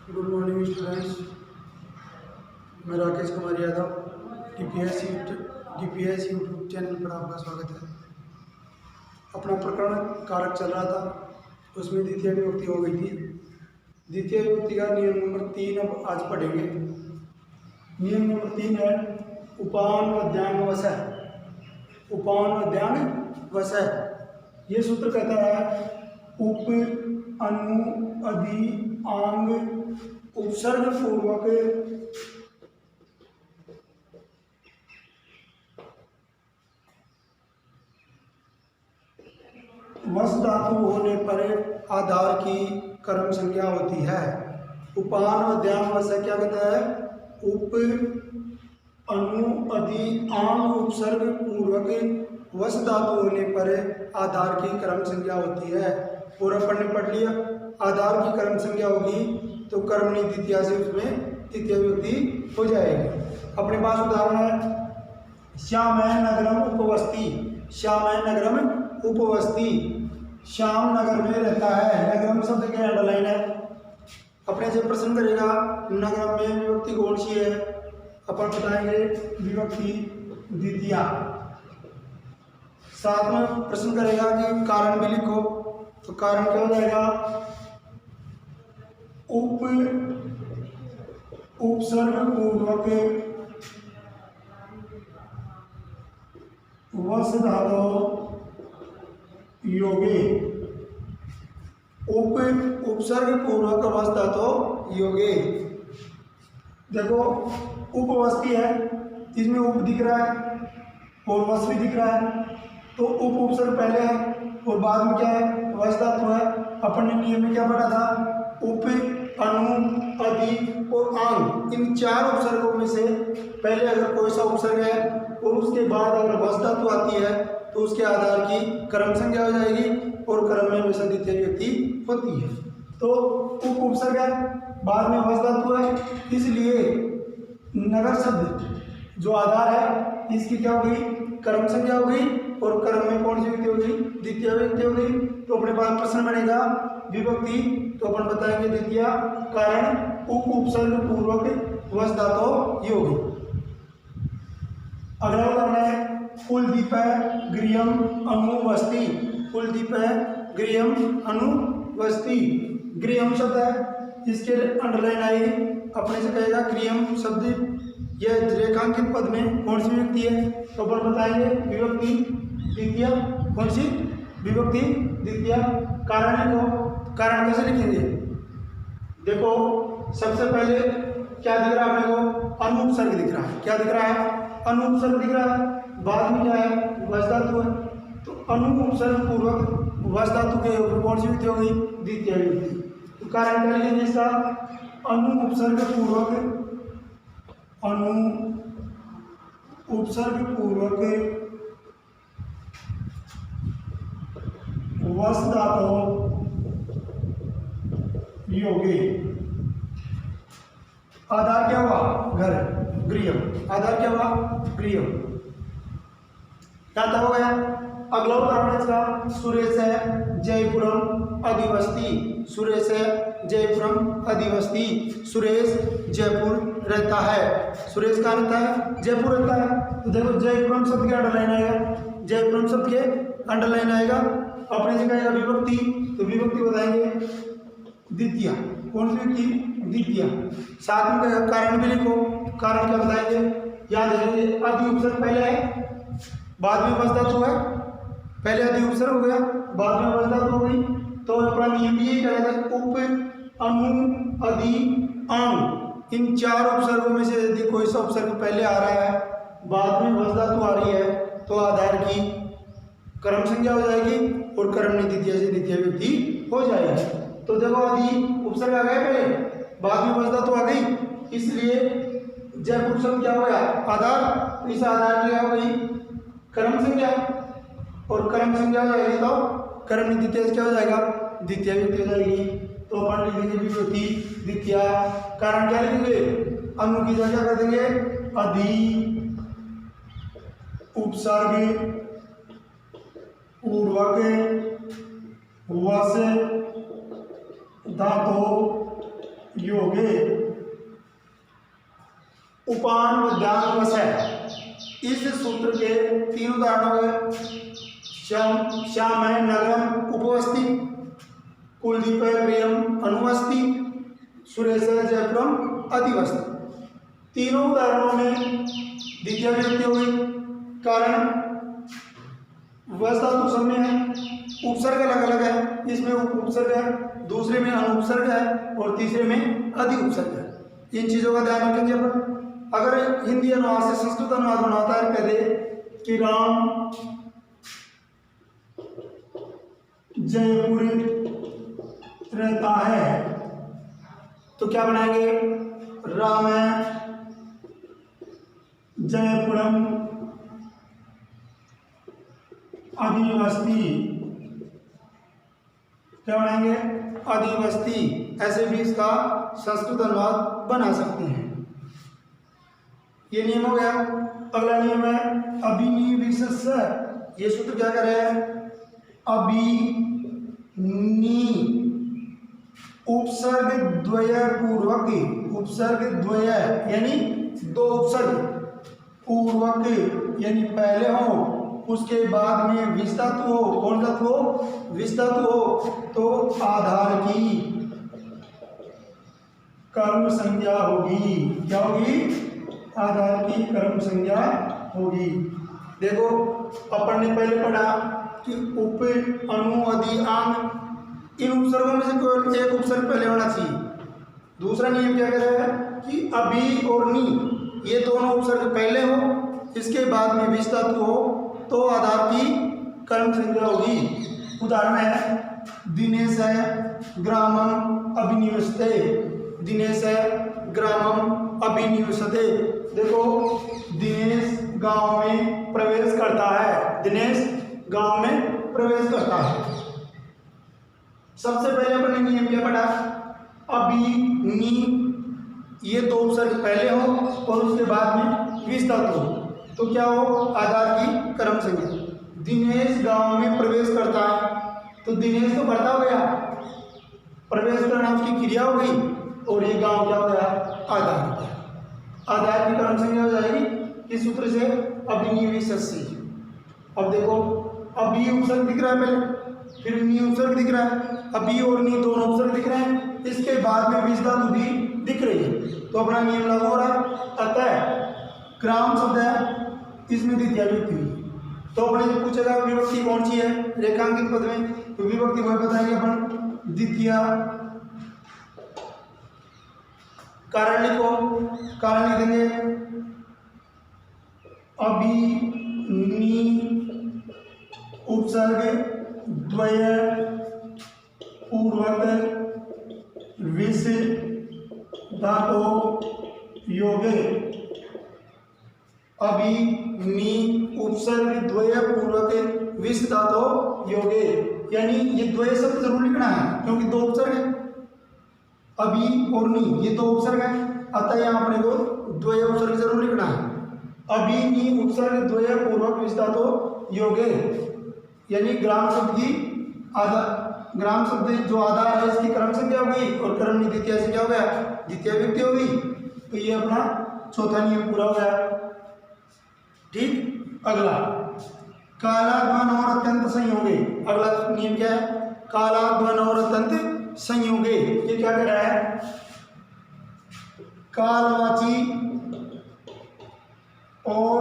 Good morning students. मैं Rakesh Kumar Yadav DPS YouTube channel पर आपका स्वागत है। अपना प्रकरण कारक चल रहा था, उसमें द्वितीय विभक्ति हो गई थी। द्वितीय विभक्ति का नियम नंबर 3 अब आज पढ़ेंगे। नियम नंबर 3 है उपान वद्यांग वसः। उपान वद्यांग वसः, ये सूत्र कहता है उप अनु अधि आंग उपसर्ग पूर्वक वस धातु होने पर आधार की कर्म संज्ञा होती है। उपान वद्यांग वसः क्या कहता है? उप अनु अधि आंग उपसर्ग पूर्वक वस धातु होने पर आधार की कर्म संज्ञा होती है। पूरा अपन ने पढ़ लिया। आधार की कर्म संज्ञा होगी तो कर्मणी द्वितीया से उसमें तृतीय विभक्ति हो जाएगी। अपने पास उदाहरण है श्याम नगरम उपवस्ती। श्याम नगरम उपवस्ती, श्याम नगर में रहता है। नगरम शब्द के अंडरलाइन है। अपने से प्रश्न करेगा नगरम में विभक्ति कौन सी है? अपन बताएंगे विभक्ति द्वितीया। साथ में प्रश्न करेगा कि कारण भी लिखो, तो कारण क्या हो जाएगा? उपसर्ग पूर्वक वस धातु योगे। उपसर्ग पूर्वक वस धातु योगे। देखो उपवस्ती है, इसमें उप दिख रहा है और वस भी दिख रहा है, तो उपसर्ग पहले है और बाद में क्या है? वस धातु है। अपन ने नियम में क्या पढ़ा था? उप अनु अधि और आंग, इन चार उपसर्गों में से पहले अगर कोई सा उपसर्ग है और उसके बाद अगर वस धातु आती है तो उसके आधार की कर्म संज्ञा हो जाएगी और कर्म में हमेशा द्वितीय विभक्ति होती है। तो उपसर्ग है, बाद में वस धातु है, इसलिए नगर शब्द जो आधार है इसकी क्या हो गई? कर्म संज्ञा हो गई और कर्म में कौन सी विभक्ति हो गई? द्वितीय विभक्ति हो गई। तो अपने पास प्रश्न बनेगा विभक्ति, तो अपन बताएंगे द्वितीय। कारण उपसर्ग पूर्वक वस धातु योग। अगला उदाहरण है कुलदीप गृहम अनुवस्ति। कुलदीप गृहम अनुवस्ति, गृहम शब्द है, इसके अंडरलाइन आएगी। अपने से कहेगा गृहम शब्द यह रेखांकित पद में कौन सी विभक्ति है? तो अपन बताएंगे विभक्ति द्वितीय। कौन सी? विभक्ति द्वितीय। कारण लिखो। कारण कैसे लिखेंगे? देखो सबसे पहले क्या दिख रहा है अपने को? अनुपसर्ग दिख रहा है। क्या दिख रहा है? अनुपसर्ग दिख रहा है। बाद में क्या है? वस धातु है। तो अनुपसर्ग पूर्वक वस धातु के ऊपर कौन सी विभक्ति हो गई? द्वितीय विभक्ति। तो कारण क्या लिखेंगे इसका? अनुपसर्ग पूर्वक वस धातु योगे। आधार क्या हुआ? घर। गृह। आधार क्या हुआ? गृह। क्या हो गया? अगला उदाहरण इसका सुरेश है जयपुरम अधिवस्ती। सुरेश है जयपुरम अधिवस्ती, सुरेश जयपुर रहता है। सुरेश कहाँ रहता है? जयपुर रहता है। तो देखो जयपुरम शब्द के अंडरलाइन आएगा। जयपुरम शब्द के अंडरलाइन आएगा। अपने से कहेगा विभक्ति, तो विभक्ति बताएंगे द्वितीय। कौन सी विभक्ति? द्वितीय। साथ में कहेगा कारण भी लिखो। कारण क्या बताएंगे? याद रखिए अधि उपसर्ग पहले है, बाद में वस धातु है। पहले अधि उपसर्ग हो गया, बाद में वस धातु हो गई। तो अपना नियम ये कहता है उप अनु अधि आंग, इन चार उपसर्गों में से यदि कोई सा उपसर्ग पहले आ रहा है, बाद में वस धातु आ रही है, तो आधार की कर्म संज्ञा हो जाएगी और कर्मणी द्वितीय से द्वितीय विभक्ति हो जाएगी। तो देखो अधि उपसर्ग आ गया पहले, बाद में वस धातु आ गई, इसलिए जयपुर शब्द क्या हो गया? आधार। इस आधार की क्या हो गई? कर्म संज्ञा, और कर्म संज्ञा हो जाएगी तो कर्मणी द्वितीय क्या हो जाएगा? द्वितीय विभक्ति हो जाएगी। तो अपन लिखेंगे विभक्ति द्वितीय। कारण क्या लिखेंगे? अनु की जगह क्या कर देंगे? अधि उपसर्ग पूर्वक वस धातु योगे। उपान मध्याह्न वश है। इस सूत्र के 3 उदाहरणों में श्याम है नगरम उपवस्ति, कुलदीप है गृहम अनुवस्ति, सुरेश है जयपुरम अधिवस्ति। तीनों उदाहरणों में द्वितीय विभक्ति हो गई, कारण वश धातु समय है, उपसर्ग अलग अलग है, इसमें उपसर्ग है, दूसरे में अनुपसर्ग है और तीसरे में अधि उपसर्ग है। इन चीजों का ध्यान रखेंगे अपन। अगर हिंदी अनुवाद से संस्कृत अनुवाद बनाता है, कह दे कि राम जयपुर रहता है, तो क्या बनाएंगे? राम जयपुरम अधिवस्ति, क्या बनाएंगे? अधिवस्ति। ऐसे भी इसका संस्कृत अनुवाद बना सकते हैं। ये नियम हो गया। अगला नियम है अभिनिवेशस्य। ये सूत्र क्या कर रहे हैं? अभिनी उपसर्ग द्वय पूर्वक, उपसर्ग द्वय यानी 2 उपसर्ग पूर्वक यानी पहले हो, उसके बाद में विष धातु हो। कौन धातु हो? विष धातु हो, तो आधार की कर्म संज्ञा होगी। क्या होगी? आधार की कर्म संज्ञा होगी। देखो अपन ने पहले पढ़ा कि उप अनु अधि आंग, इन उपसर्गों में से कोई एक उपसर्ग पहले होना चाहिए। दूसरा नियम क्या कह रहा है कि अभी और नी ये दोनों उपसर्ग पहले हो, इसके बाद में विष धातु हो, तो आधार की कर्म संज्ञा होगी। उदाहरण है दिनेश है ग्रामम अभिनिवेशते, दिनेश है ग्रामम अभिनिवेशते। देखो दिनेश गांव में प्रवेश करता है, दिनेश गांव में प्रवेश करता है। सबसे पहले अपने नियम क्या पढ़ा? अभिनी ये 2 उपसर्ग पहले हो और उसके बाद में विष धातु हो, तो क्या हो? आधार की कर्म संज्ञा। दिनेश गांव में प्रवेश करता है, तो दिनेश तो बढ़ता हो गया, प्रवेश करना उसकी क्रिया हो गई, और ये गांव क्या हो गया? आधार हो गया। आधार की कर्म संज्ञा हो जाएगी इस सूत्र से अभिनिवेशस्य। अब देखो अभी उपसर्ग दिख रहा है पहले, फिर नी उपसर्ग दिख रहा है, अभी और नी दोनों उपसर्ग दिख रहे हैं, इसके बाद में विष धातु भी दिख रही है, तो अपना नियम लागू हो रहा है। अतः ग्राम शब्द है, इसमें द्वितीय विभक्ति हुई, तो अपने जो पूछेगा विभक्ति कौन सी है रेखांकित पद में, तो विभक्ति वह बताएंगे अपन द्वितीय। कारण लिखो, कारण लिख देंगे अभिनी उपसर्ग द्वय पूर्वक विष धातु योगे। अभिनी उपसर्ग द्वय पूर्वक विष धातु योगे, यानी ये द्वय शब्द जरूर लिखना है क्योंकि 2 उपसर्ग है, अभी और नी ये 2 उपसर्ग है, अतः यहाँ अपने को द्वय उपसर्ग जरूर लिखना है। अभी नी उपसर्ग द्वय पूर्वक विष धातु योगे, यानी ग्राम शब्द की ग्राम शब्द जो आधार है इसकी कर्म संज्ञा हो गई और कर्म नी द्वितीय से क्या हो गया? द्वितीय विभक्ति हो गई। तो ये अपना चौथा नियम पूरा हो गया। ठीक। अगला कालाध्वन और अत्यंत संयोगे। अगला नियम क्या है? कालाध्वन और अत्यंत संयोगे। ये क्या कह रहा है? कालवाची और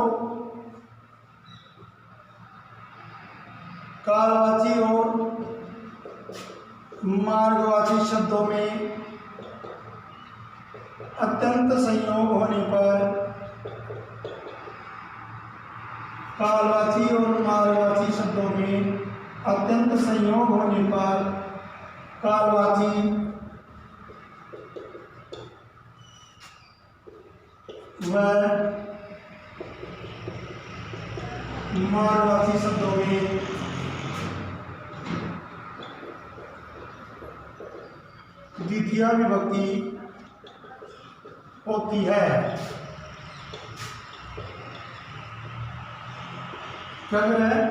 मार्गवाची शब्दों में अत्यंत संयोग होने पर, कालवाची और मार्गवाची शब्दों में अत्यंत संयोग होने पर कालवाची व मार्गवाची शब्दों में द्वितीय विभक्ति होती है। क्या कर रहा है?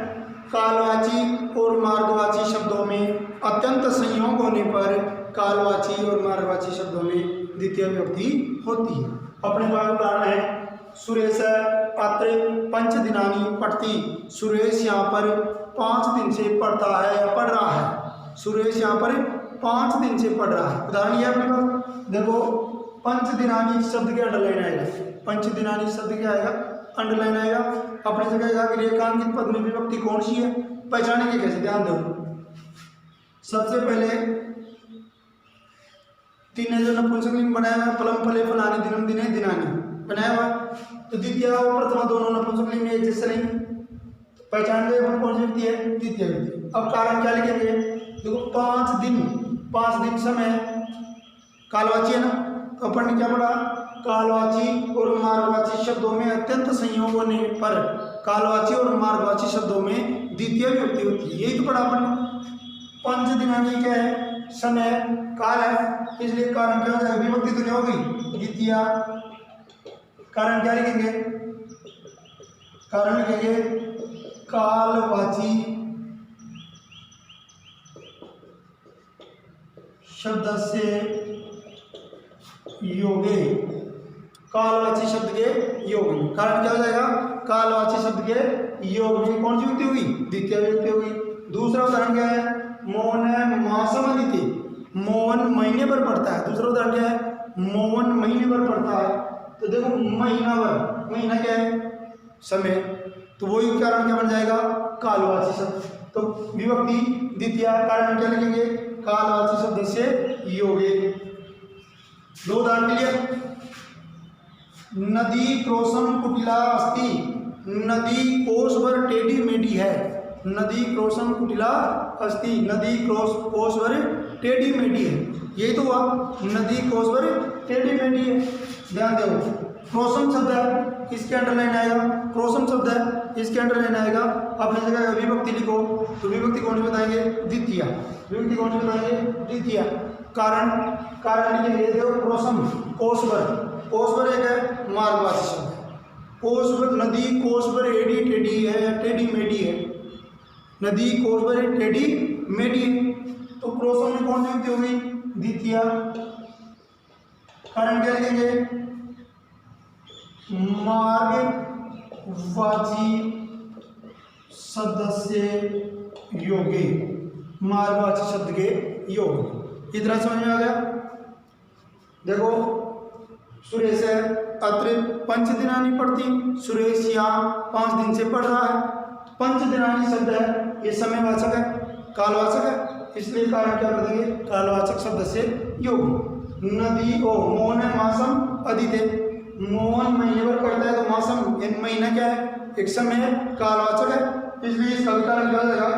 कालवाची और मार्गवाची शब्दों में अत्यंत संयोग होने पर कालवाची और मार्गवाची शब्दों में द्वितीय विभक्ति होती है। अपने पास उदाहरण है, सुरेश अत्र पंच दिनानी पढ़ती। सुरेश यहाँ पर 5 दिन से पढ़ता है या पढ़ रहा है। सुरेश यहाँ पर 5 दिन से पढ़ रहा है। उदाहरण ये अपने पास देखो, पंच दिनानी शब्द के अंडरलाइन आएगा। पंच दिनानी शब्द क्या आएगा? अंडरलाइन आएगा। अपने से कहेगा कि रेखांकित पद में विभक्ति कौन सी है, पहचानेंगे कैसे? ध्यान दो, सबसे पहले 3 है जो नपुंसकलिंग बनाया हुआ है, फलम फले फलानी दिनम दिने दिनानी बनाया हुआ। तो द्वितीय और प्रथमा दोनों नपुंसकलिंग में एक जैसे नहीं, पहचान गए अपन कौन सी व्यक्ति है? द्वितीय व्यक्ति। अब कारण क्या लिखेंगे? देखो 5 दिन समय कालवाची है ना, तो अपन ने क्या पढ़ा? कालवाची और मार्गवाची शब्दों में अत्यंत संयोग होने पर कालवाची और मार्गवाची शब्दों में द्वितीय विभक्ति होती है। यही तो पढ़ा अपन ने। पंच दिनानी क्या है? समय काल है, इसलिए कारण क्या हो जाएगा? विभक्ति तो क्या होगी? द्वितीय। कारण क्या लिखेंगे? कारण लिखेंगे कालवाची शब्द से योगे। कालवाची शब्द के योग में कारण क्या हो जाएगा? कालवाची शब्द के योग में कौन सी विभक्ति होगी? द्वितीय विभक्ति होगी। दूसरा उदाहरण क्या है? मोहन मासम अदिति। मोहन महीने पर पढ़ता है। दूसरा उदाहरण क्या है? मोहन महीने पर पढ़ता है। तो देखो महीना भर, महीना क्या है? समय। तो वही कारण क्या बन जाएगा? कालवाची शब्द। तो विभक्ति द्वितीय। कारण क्या लिखेंगे? कालवाची शब्द से योगे। 2 उदाहरण के लिए, नदी क्रोशम कुटिला अस्ति। नदी कोस पर टेढ़ी मेढ़ी है। नदी क्रोशम कुटिला अस्ति। नदी कोस पर टेढ़ी मेढ़ी है। यही तो हुआ, नदी कोस पर टेढ़ी मेढ़ी है। ध्यान दो, क्रोशम शब्द है, इसके अंडरलाइन आएगा। क्रोशम शब्द है, इसके अंडरलाइन आएगा। अपनी जगह विभक्ति लिखो, तो विभक्ति कौन सी बताएंगे? द्वितीय। विभक्ति कौन सी बताएंगे? द्वितीय। कारण लिखेंगे, देखो क्रोशम कोस पर एक है मार्गवाची शब्द। कोस पर नदी कोस पर एडी टेढ़ी है या टेढ़ी मेढ़ी है। नदी कोस पर टेढ़ी मेढ़ी है, तो क्रोशम में कौन सी विभक्ति होगी? द्वितीय। कारण क्या लिखेंगे? मार्गवाची शब्द से योगे। मार्गवाची शब्द के योग। इतना समझ में आ गया? देखो, सुरेश है अत्र पंच दिनानी पढ़ती। सुरेश यहाँ 5 दिन से पढ़ रहा है। पंच दिनानी शब्द है, ये समयवाचक है, कालवाचक है, इसलिए कारण क्या कर देंगे? कालवाचक शब्द से योग। नदी ओ मोहन मासम अदिते। मोहन महीने पर पढ़ता है, तो मासम महीना क्या है? एक समय है, कालवाचक है, इसलिए इसका कारण क्या हो जाएगा?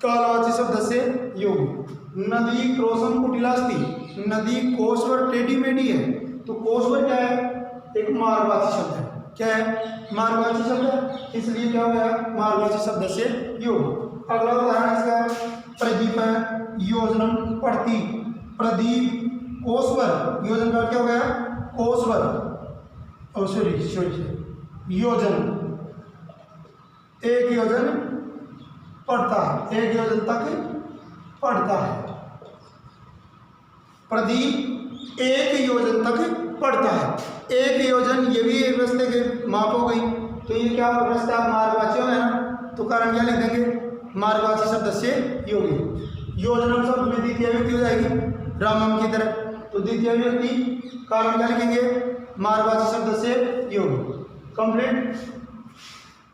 कालवाची शब्द से योग। नदी क्रोशम कुटिलास्ती। नदी कोस पर टेढ़ी मेढ़ी है, तो कोस पर क्या है? एक मार्गवाची शब्द है। क्या है? मार्गवाची शब्द है, इसलिए क्या हो गया? मार्गवाची शब्द से योग। अगला उदाहरण इसका, प्रदीप योजनम पढ़ती। प्रदीप कोस पर, योजन का क्या हो गया? कोस पर, योजन, एक योजन पढ़ता है, एक योजन तक पढ़ता है। प्रदीप 1 योजन तक पढ़ता है। 1 योजन, ये भी एक रस्ते के माप हो गई, तो ये क्या रास्ता? मार्गवाची है ना, तो कारण क्या लिख देंगे? मार्गवाची शब्द से योगी। योजनम शब्द में द्वितीय विभक्ति हो जाएगी रामम की तरह, तो द्वितीय विभक्ति। कारण क्या लिखेंगे? मार्गवाची शब्द से योग। कंप्लीट।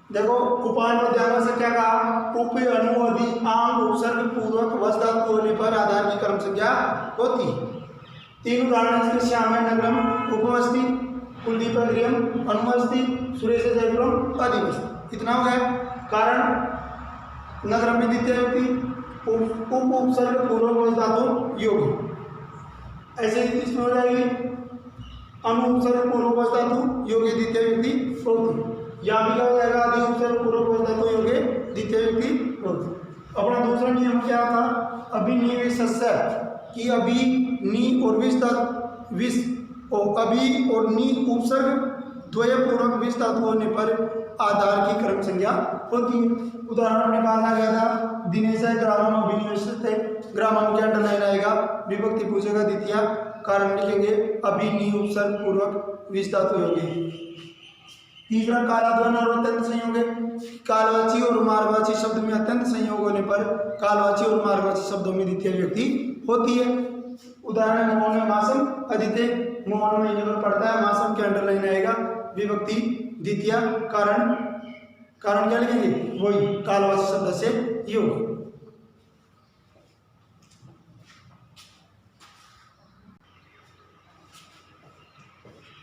देखो, उपाय मध्याह्न से क्या कहा? उप अनु अधि आंग उपसर्ग पूर्वक वश धातु होने पर आधार की क्रम संज्ञा होती। 3 उदाहरण इसके, श्याम नगरम उपमस्ति, कुलदीप गृहम अनुमस्ति, सुरेश जयपुरम अधिवस्ति। इतना हो गया। कारण नगरम में द्वितीय विभक्ति, उप उपसर्ग पूर्वक वश धातु योग। ऐसे इसमें हो जाएगी अनु उपसर्ग पूर्वक वश धातु योगे द्वितीय विभक्ति होती। यहाँ भी क्या हो जाएगा? आदि उपसर्ग पूर्वक वश धातु योगे द्वितीय विभक्ति होती। अपना दूसरा नियम क्या था? अभिनिवेशस्य कि अभी नी और विष अभी और नी उपसर्ग द्वय पूर्वक विष धातु होने पर आधार की क्रम संज्ञा होती है। उदाहरण अपने पास आ गया था दिनेश है ग्रामम अभिनिवेशित है, ग्रामम के अंडरलाइन आएगा, विभक्ति पूछेगा द्वितीय, कारण लिखेंगे अभिनि उपसर्ग पूर्वक विष धातु होगी। तीसरा कालाध्वन और अत्यंत संयोग है, कालवाची और मार्गवाची शब्द में अत्यंत संयोग होने पर कालवाची और मार्गवाची शब्दों में द्वितीय विभक्ति होती है। उदाहरण मोहन में मासम अदिते, मोहन महीने पर पड़ता है, मासम के अंडरलाइन आएगा, विभक्ति द्वितीय, कारण कारण क्या लिखेंगे वही कालवाची शब्द से योग।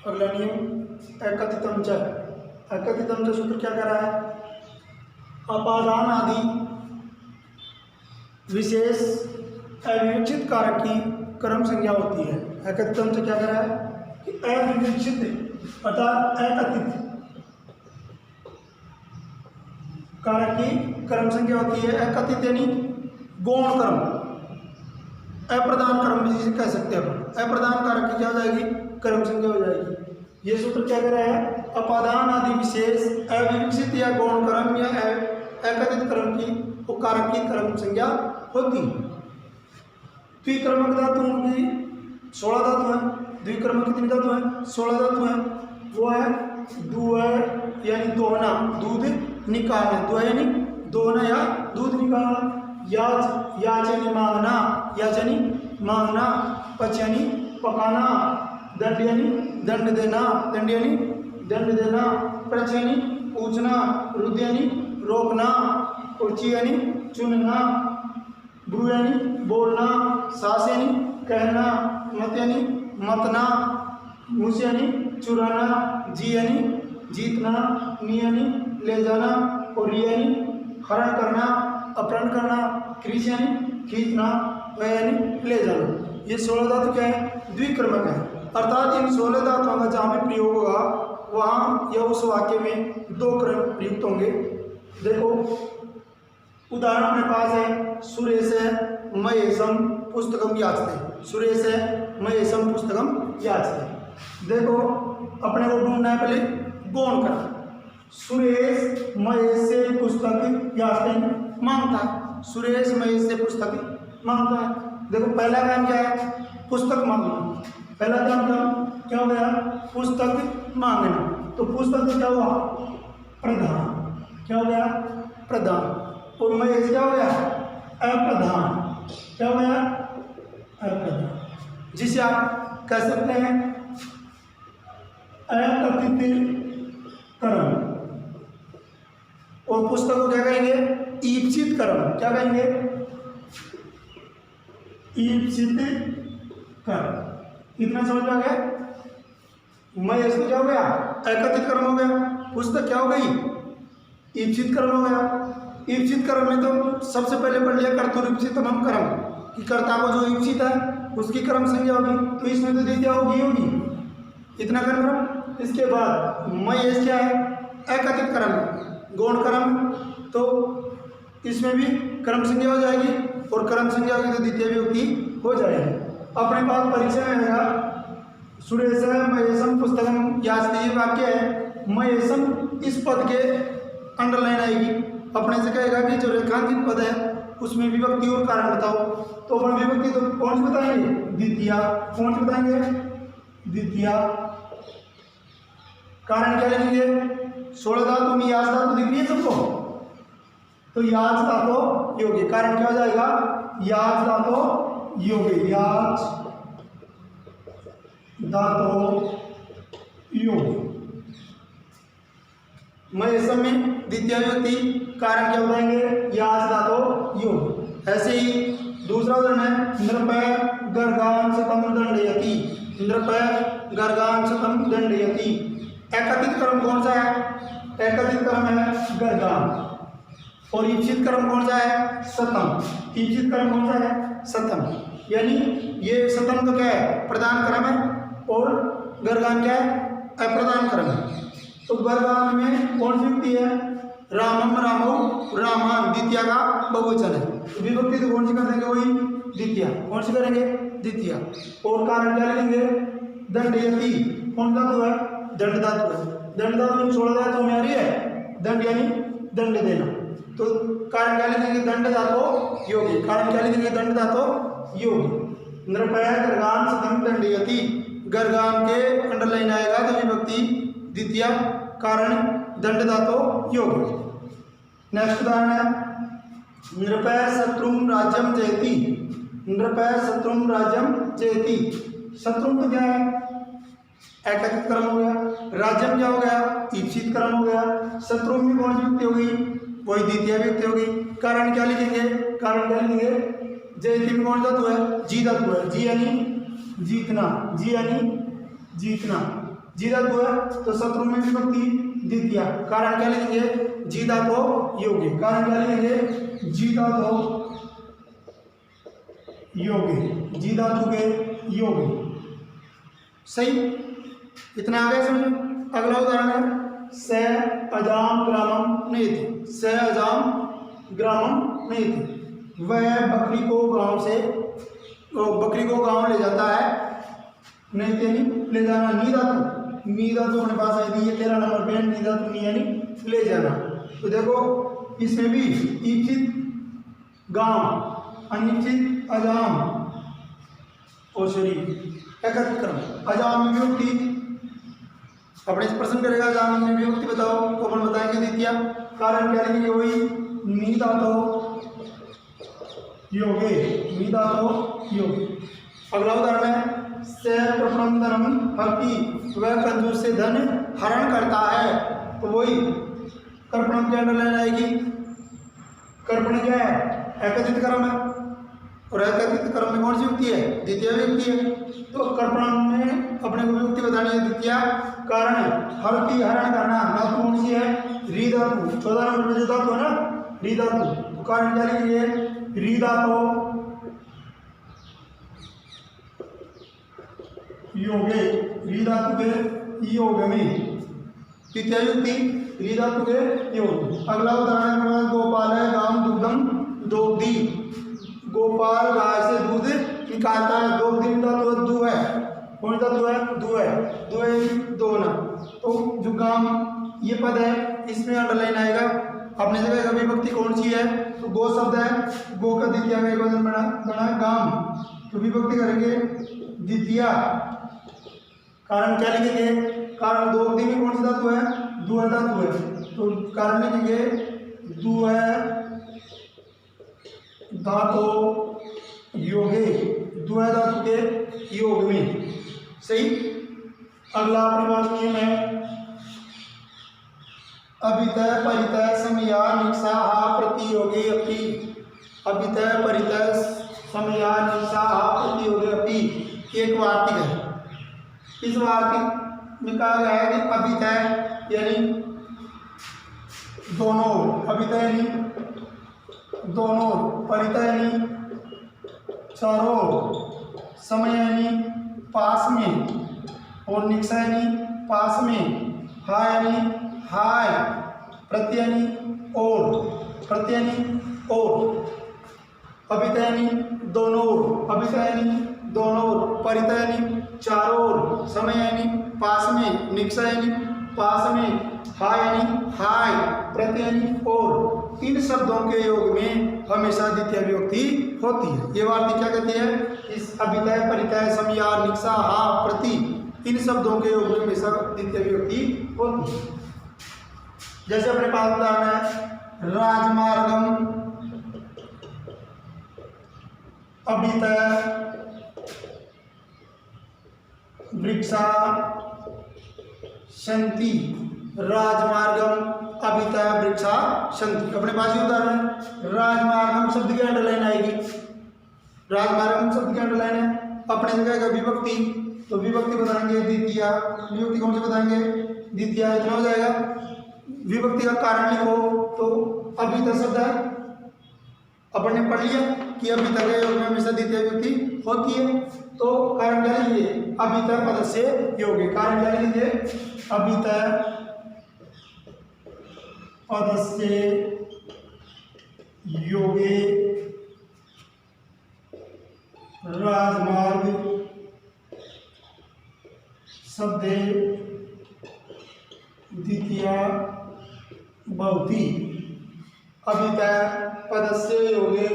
अगला नियम एकत्रितम च, एकत्रितम च सूत्र क्या कह रहा है, अपादान आदि विशेष अविवक्षित कारक की क्रम संज्ञा होती है। एकत्रितम से क्या कह रहा है कि अविवक्षित अर्थात एकत्रित कारक की क्रम संज्ञा होती है। एकत्रित यानी गौण क्रम, अप्रधान क्रम भी जिसे कह सकते हैं अपन, अप्रधान कारक की क्या हो जाएगी क्रम संज्ञा हो जाएगी। ये सूत्र क्या कह रहा है, अपादान आदि विशेष अविवक्षित या गौण क्रम या एकत्रित क्रम की वो कारक की क्रम संज्ञा होती। द्विक्रमक धातुओं की 16 धातु हैं, द्विक्रमक कितनी धातु हैं 16 धातु हैं, वो है दुह यानी दोहना, दूध निकालना, दुह यानी दोहना या दूध निकालना, याच याच यानी मांगना, याच यानी मांगना, पच यानी पकाना, दंड यानी दंड देना, दंड यानी दंड देना, प्रच यानी पूछना, रुद्ध यानी रोकना, उर्ची यानी चुनना, ब्रू यानी बोलना, सास यानी कहना, मत यानी मतना, मुझ यानी चुराना, जी यानी जीतना, नी यानी ले जाना, और री यानी हरण करना, अपहरण करना, क्रीच यानी खींचना, व यानी ले जाना। ये 16 धातु क्या है द्विक्रमक है, अर्थात इन 16 धातुओं का जहाँ भी प्रयोग होगा वहाँ या उस वाक्य में 2 क्रम प्रयुक्त होंगे। देखो उदाहरण अपने पास है, सुरेश है महेशम पुस्तकम याचते, सुरेश है महेशम पुस्तकम याचते। देखो अपने को ढूंढना है पहले गौण क्रम, सुरेश महेश से पुस्तक याचते मांगता है, सुरेश महेश से पुस्तक मांगता है। देखो पहला काम क्या है पुस्तक मांगना, पहला काम क्या हो गया पुस्तक मांगना, तो पुस्तक क्या हुआ प्रधान, क्या हो गया प्रधान, और महेश क्या हो गया अप्रधान, क्या हो गया अप्रधान, जिसे आप कह सकते हैं एकत्रित कर्म। और पुस्तक को क्या कहेंगे ईप्सित कर्म, क्या कहेंगे ईप्सित कर्म। इतना समझ में आ गया, महेश को क्या हो गया एकत्रित कर्म हो गया, पुस्तक क्या हो गई ईप्सित कर्म हो गया। ईप्सित कर्म में तो सबसे पहले पढ़ लिया कर्तुरीप्सितम कर्म कि कर्ता को जो ईप्सित है उसकी कर्म संज्ञा होगी, तो इसमें तो द्वितीय होगी, इतना कर्म। इसके बाद महेश क्या है एकत्रित कर्म गौण कर्म, तो इसमें भी कर्म संज्ञा हो जाएगी, और कर्म संज्ञा होगी तो द्वितीय विभक्ति हो जाएगी। अपने पास परीक्षा में आएगा सुरेश महेशम पुस्तकम याचते, ये वाक्य है, महेशम इस पद के अंडरलाइन आएगी, अपने से कहेगा कि जो रेखांकित पद है उसमें विभक्ति और कारण बताओ, तो अपन विभक्ति तो कौन सी बताएंगे द्वितीय, कौन सी बताएंगे द्वितीय, कारण क्या लिखेंगे 16 धातु में याच धातु दिख रही है सबको, तो याच धातु योग्य, कारण क्या हो जाएगा याच धातु योग्य, याच धातु योग्य। महेशम में द्वितीय विभक्ति, कारण क्या बताएंगे याच धातु योग। ऐसे ही दूसरा उदाहरण है नृपय गर्गान शतम दंडयति, नृपय गर्गान शतम दंडयति। एकत्रित कर्म कौन सा है एकत्रित कर्म है गर्गान, और ईप्सित कर्म कौन सा है शतम, ईप्सित कर्म कौन सा है शतम, यानी ये शतम तो क्या है प्रधान कर्म है और गर्गान क्या है अप्रधान कर्म है। तो गर्गान में कौन सी विभक्ति है रामम रामो रामान, द्वितीय का बहुवचन है, तो विभक्ति तो कौन सी कर देंगे वही द्वितीय, कौन सी करेंगे द्वितीय। और कारण क्या लेंगे दंडयति, कौन धातु है दंड धातु है, दंड धातु छोड़ा जाए तो हमें आ रही है दंड यानी दंड देना। तो कारण क्या लिखेंगे? दंड धातु योगी। कारण क्या लिखेंगे? दंड धातु योगी। नृपय गर्गान सदम दंडयति, गर्गान के अंडरलाइन आएगा तो विभक्ति द्वितीय, कारण दंड धातु योगी। नेक्स्ट उदाहरण है नृपय शत्रुम राज्यम जयति, नृपय शत्रुम राज्यम जयति। शत्रुम तो क्या है? एकत्रित कर्म हो गया। राज्यम क्या हो गया? ईप्सित कर्म हो गया। शत्रुम में कौन सी व्यक्ति हो गई? वही द्वितीय व्यक्ति हो गई। कारण क्या लिखेंगे? कारण क्या लिखेंगे? जयति में कौन धातु है? जी धातु है। जी यानी जीतना, जी यानी जीतना, जी धातु है। तो शत्रु में विभक्ति द्वितीय, कारण क्या लिखेंगे? जी धातु योगी। कारण क्या लिखेंगे? जी धातु योगी, जी धातु के योगी। सही, इतना आ गया समझ में। अगला उदाहरण है स अजाम ग्रामम नेति, स अजाम ग्रामम नेति। वह बकरी को गांव से, बकरी को गांव ले जाता है। नेति यानी ले जाना। नी धातु, नी धातु अपने पास आई थी, ये 13 नंबर पे। नी धातु नी यानी ले जाना। तो देखो इसमें भी ईप्सित गांव, अनिश्चित अजाम और शरीर एकत्रित कर्म। अजाम में विभक्ति अपने से प्रश्न करेगा, अजाम में विभक्ति बताओ तो अपन बताएंगे द्वितीय। कारण क्या लिखेंगे? वही नी धातु योगे, नी धातु योगे। अगला उदाहरण है से प्रपणम धनम हरति, वह कंजूस से धन हरण करता है। तो वही कर्पणम के अंडरलाइन आएगी। कर्पण क्या है? एकत्रित कर्म है, और एकत्रित कर्म में कौन सी युक्ति है? द्वितीय युक्ति है। तो कर्पणम में अपने को युक्ति बतानी है द्वितीय। कारण हरति हरण करना, धातु कौन सी है? री धातु। 14 नंबर में जो धातु है ना री धातु। तो कारण क्या लिखिए? री धातु योगे, री धातु के योग में द्वितीय युक्ति री धातु के योग। अगला उदाहरण है गोपाल है गाम दुग्धम दोग्धी, गोपाल गाय से दूध निकालता है। दोग्धी धातु दु है, कौन धातु है? दु है, दु है दोना। तो जो गाम ये पद है इसमें अंडरलाइन आएगा। अपने जगह का विभक्ति कौन सी है? तो गो शब्द है, गो का द्वितीय का एक वचन बना गाम, तो विभक्ति करेंगे द्वितीय। कारण क्या लिखेंगे? कारण दोग्धी में कौन सी धातु है? दु धातु है। तो कारण लिखेंगे दु है धातु योगे, दु है धातु के योग में। सही। अगला अपने पास नियम है अभितय परितय समया निक्षा प्रतियोगे अपि, अभितय परितय समया निक्षा प्रतियोगे अपि। एक वार्तिक है। इस वार्तिक में कहा गया है कि अभितय यानी दोनों, अभितय यानी दोनों, परितय यानी चारों, समय यानी पास में, और निक्षा यानी पास में, हाय यानी हाय, प्रत्यय यानी और, प्रत्यय यानी और, अभितय यानी दोनों, अभितय यानी दोनों, परितय यानी चारों, समय यानी पास में, निक्षा यानी पास में, हाय यानी हाय, प्रत्यय यानी और। इन शब्दों के योग में हमेशा द्वितीय विभक्ति होती है। ये वार्तिक क्या कहती है? इस अभितय परितय समया निक्षा हा प्रति, इन शब्दों के योग में हमेशा द्वितीय विभक्ति होती है। जैसे अपने पास उदाहरण है राजमार्गम अभितय वृक्षा शंति, राजमार्गम अभितय वृक्षा शंति। अपने पास ही उदाहरण है राजमार्गम शब्द की अंडरलाइन आएगी। राजमार्गम शब्द की अंडरलाइन है। अपने जगह का विभक्ति, तो विभक्ति बताएंगे द्वितीय। विभक्ति कौन से बताएंगे? द्वितीय। इतना हो जाएगा। विभक्ति का कारण लिखो तो अभितय शब्द है, अपन ने पढ़ लिया कि अभितय के योग में हमेशा द्वितीय विभक्ति होती है। तो कारण क्या लिखिए? अभितय पद से योग है। कारण क्या लिखिए? अभितय पद से योगे राजमार्ग शब्दे द्वितीया भवति। अभितः पदस्य योगे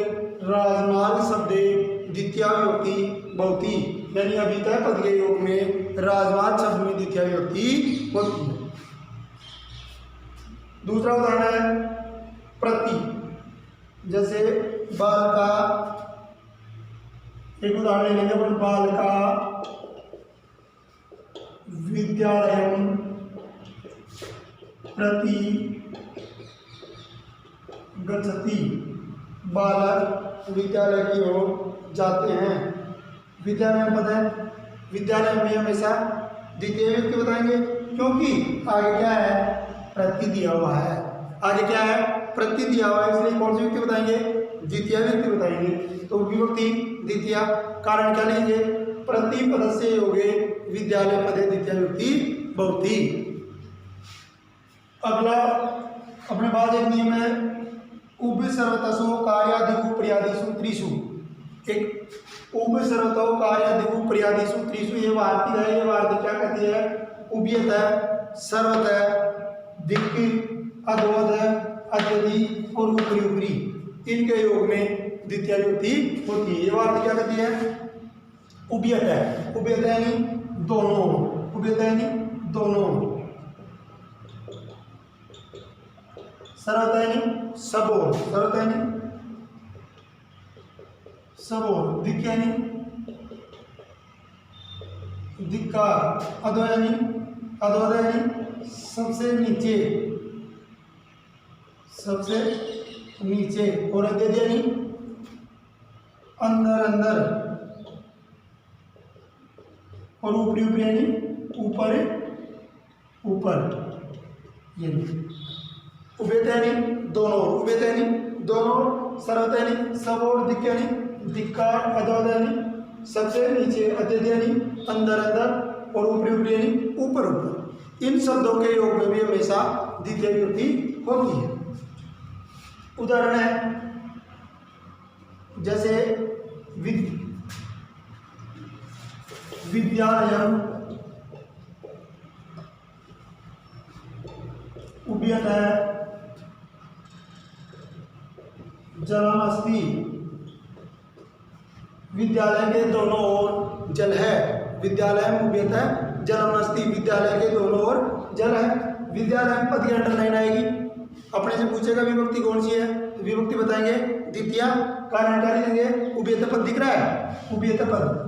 राजमार्ग शब्दे द्वितीया विभक्ति भवति, यानी अभितः पद के योग में राजमार्ग शब्द में द्वितीया विभक्ति होती है। दूसरा उदाहरण है प्रति, जैसे बाल का, एक उदाहरण ले लेंगे अपन, बाल का विद्यालय प्रति गच्छति, बालक विद्यालय की ओर जाते हैं। विद्यालय में पता है, विद्यालय में हमेशा द्वितीय विभक्ति बताएंगे, क्योंकि आगे क्या है, प्रति दिया हुआ है। आगे क्या है, प्रति दिया हुआ है, इसलिए कौन सी विभक्ति बताएंगे, द्वितीय विभक्ति बताएंगे। तो विभक्ति द्वितीय, कारण क्या लेंगे, प्रति पदस्य योगे विद्यालय पदे द्वितीय विभक्ति भवति। अगला अपने पास एक नियम है, उभ सर्वतसो कार्यादिगु पर्यादिषु त्रिषु। एक उभ सर्वतो कार्यादिगु पर्यादिषु त्रिषु, ये वार्तिक है। ये वार्तिक क्या कहती है, उभयत है, सर्वत है, दिक्, अधोवत है, अत्यधि और ऊपरी ऊपरी, इनके योग में द्वितीय विभक्ति होती है। ये वार्तिक क्या कहती है, उभयत है। उभयत यानी दोनों, उभयत यानी दोनों, सर्वत यानी सबोर, सर्वत यानी सबोर, दिक् यानी धिक्कार, अधो यानी अधोदय यानी सबसे नीचे, सबसे नीचे, और अत्यधि यानी अंदर अंदर, और ऊपरी ऊपरी यानी ऊपर ऊपर। ये उभयत यानी दोनों, उभयत यानी दोनों, सर्वत यानी सब और, दिक् यानी धिक्कार, अधोदय यानी सबसे नीचे, अत्यधि यानी अंदर अंदर, और ऊपरी ऊपरी यानी ऊपर ऊपर। इन शब्दों के योग में भी हमेशा द्वितीय विभक्ति होती है। उदाहरण है जैसे विद्यालयम उभयत है, जलम अस्ति, विद्यालय के दोनों ओर जल है। विद्यालय में उभयत है, जलम अस्ति, विद्यालय के दोनों ओर जल है। विद्यालय में पद की अंडरलाइन आएगी, अपने से पूछेगा विभक्ति कौन सी है, तो विभक्ति बताएंगे द्वितीय। कारण क्या लिखेंगे, उभयत पद दिख रहा है, उभयत पद,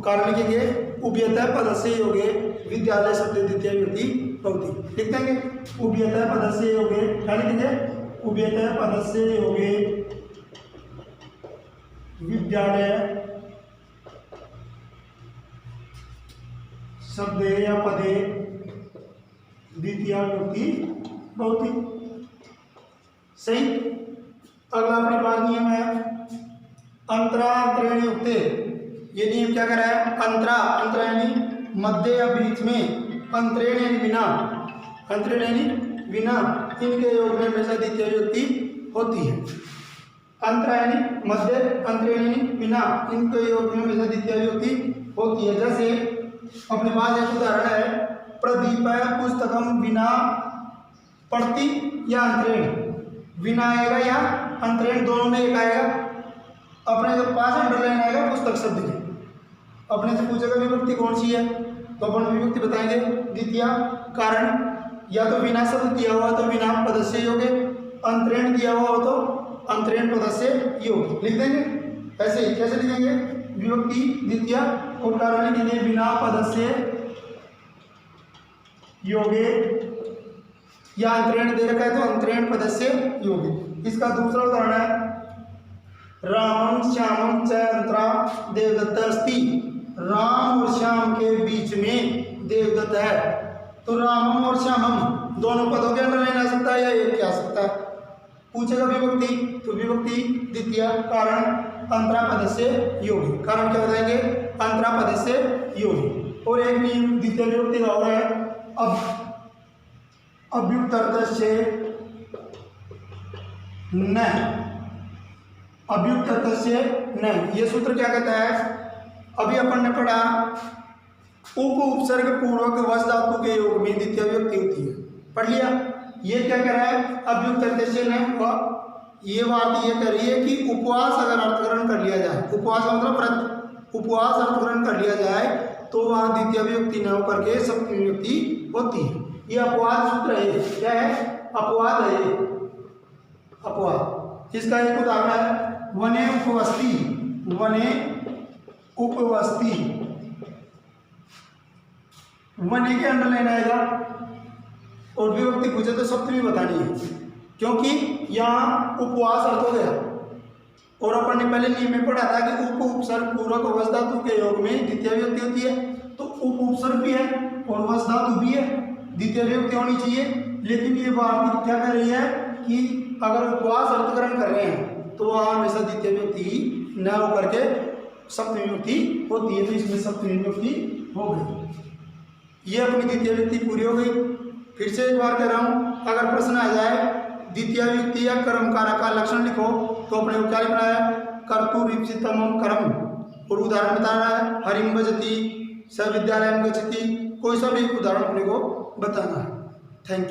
कारण लिखेंगे उभयत पदस्य योगे विद्यालय शब्द द्वितीय विभक्ति भवति। लिख देंगे उभयत पदस्य योगे, क्या लिखेंगे, उभयत पदस्य योगे विद्यालय शब्दे या पदे द्वितीय विभक्ति भवति। सही। अगला अपने पास नियम है अंतरांतरेण युक्ते। ये नियम क्या कर रहा है, अंतरा, अंतरा यानी मध्य या बीच में, अंतरेण यानी बिना, अंतरेण यानी बिना, इनके योग में हमेशा द्वितीय विभक्ति होती है। अंतरा यानी मध्य, अंतरेण यानी बिना, इनके योग में हमेशा द्वितीय विभक्ति होती है। जैसे अपने पास एक उदाहरण है, प्रदीप पुस्तकम बिना पढ़ती या अंतरेण, बिना आएगा या अंतरेण, दोनों में एक आएगा। अपने जो पास अंडरलाइन आएगा पुस्तक शब्द की, अपने से पूछेगा विभक्ति कौन सी है, तो अपन विभक्ति बताएंगे द्वितीय। कारण या तो बिना शब्द दिया हुआ तो बिना पदस्य योगे, अंतरेण दिया हुआ हो तो अंतरेण पदस्य योग। लिख देंगे ऐसे ही। कैसे लिखेंगे, विभक्ति द्वितीय और कारण लिखेंगे बिना पदस्य योगे, या अंतरेण दे रखा है तो अंतरेण पदस्य योगे। इसका दूसरा उदाहरण है रामम श्यामम च अंतरा देवदत्त अस्ति। राम और श्याम के बीच में देवदत्त है, तो रामम और श्यामम दोनों पदों के अंदर लेना सकता है या एक क्या सकता है। पूछेगा विभक्ति, तो विभक्ति द्वितीय। कारण अंतरा पदस्य योगी, कारण क्या बताएंगे, अंतरा पदस्य योगी। और एक नियम द्वितीय विभक्ति का और है अब अभ्युक्त अर्थस्य न, अभ्युक्त अर्थस्य न। ये सूत्र क्या कहता है, अभी अपन ने पढ़ा उप उपसर्ग पूर्वक वश धातु के योग में द्वितीय विभक्ति होती है। पढ़ लिया। ये क्या कह रहा है, अभियुक्त तृतीय है, और ये बात ये कह रही है कि उपवास अगर अर्थग्रहण कर लिया जाए, उपवास का मतलब व्रत, उपवास अर्थग्रहण कर लिया जाए तो वहाँ द्वितीय विभक्ति न होकर के सप्तमी विभक्ति होती है। ये अपवाद सूत्र है, क्या है, अपवाद है ये, अपवाद। इसका एक उदाहरण है वने उपवस्ती, वने उपवस्ती, वने के अंडर लेना आएगा और विभक्ति पूछे तो सप्तमी बतानी है, क्योंकि यहाँ उपवास अर्थ हो गया। और अपन ने पहले नियम में पढ़ा था कि उप उपसर्ग पूर्वक वस धातु के योग में द्वितीय विभक्ति होती है, तो उप उपसर्ग भी है और वस धातु भी है, द्वितीय विभक्ति होनी चाहिए। लेकिन ये बात क्या कर रही है कि अगर उपवास अर्थग्रहण कर रहे हैं तो वहाँ हमेशा द्वितीय विभक्ति न होकर के सप्तमी विभक्ति होती है, तो इसमें सप्तमी विभक्ति हो गई। ये अपनी द्वितीय विभक्ति पूरी हो गई। फिर से एक बार कह रहा हूँ, अगर प्रश्न आ जाए द्वितीय विभक्ति या कर्म कारक का लक्षण लिखो तो अपने को क्या लिखना है, कर्तुरीप्सितमं कर्म, और उदाहरण बता रहा है हरिम भजति, सविद्यालयं गच्छति, कोई सा भी उदाहरण अपने को बताना है। Thank you.